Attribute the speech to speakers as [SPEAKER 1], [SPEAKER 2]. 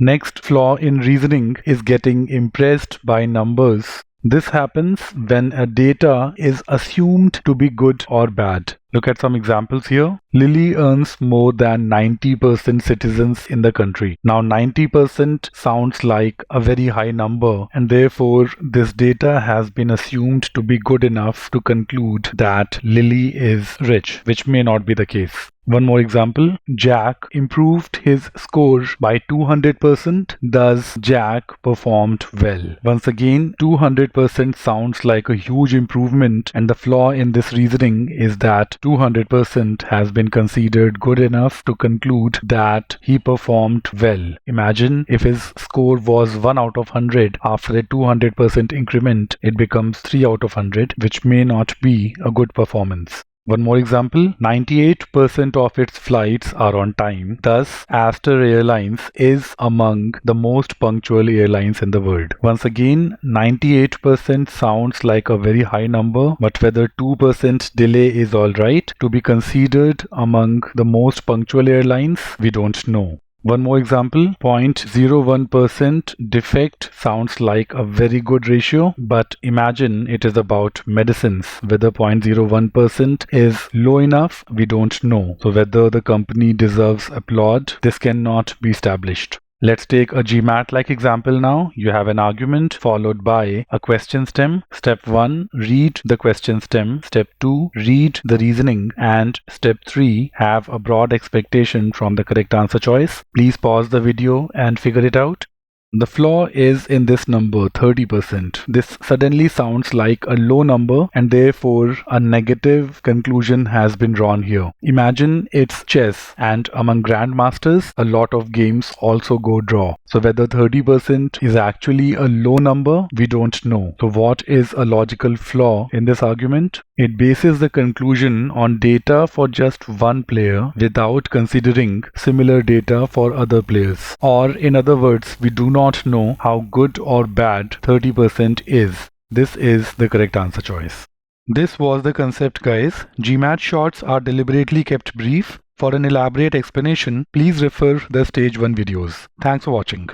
[SPEAKER 1] Next flaw in reasoning is getting impressed by numbers. This happens when a data is assumed to be good or bad. Look at some examples here. Lily earns more than 90% citizens in the country. Now 90% sounds like a very high number, and therefore this data has been assumed to be good enough to conclude that Lily is rich, which may not be the case. One more example. Jack improved his score by 200%, thus Jack performed well. Once again, 200% sounds like a huge improvement, and the flaw in this reasoning is that 200% has been considered good enough to conclude that he performed well. Imagine if his score was 1 out of 100, after a 200% increment, it becomes 3 out of 100, which may not be a good performance. One more example, 98% of its flights are on time. Thus, Aster Airlines is among the most punctual airlines in the world. Once again, 98% sounds like a very high number, but whether 2% delay is alright to be considered among the most punctual airlines, we don't know. One more example, 0.01% defect sounds like a very good ratio, but imagine it is about medicines. Whether 0.01% is low enough, we don't know. So whether the company deserves applaud, this cannot be established. Let's take a GMAT-like example now. You have an argument followed by a question stem. Step 1, read the question stem. Step 2, read the reasoning. And step 3, have a broad expectation from the correct answer choice. Please pause the video and figure it out. The flaw is in this number, 30%. This suddenly sounds like a low number, and therefore a negative conclusion has been drawn here. Imagine it's chess, and among grandmasters, a lot of games also go draw. So whether 30% is actually a low number, we don't know. So what is a logical flaw in this argument? It bases the conclusion on data for just one player without considering similar data for other players. Or in other words, we do not know how good or bad 30% is. This is the correct answer choice. This was the concept, guys. GMAT shorts are deliberately kept brief. For an elaborate explanation, please refer the stage 1 videos. Thanks for watching.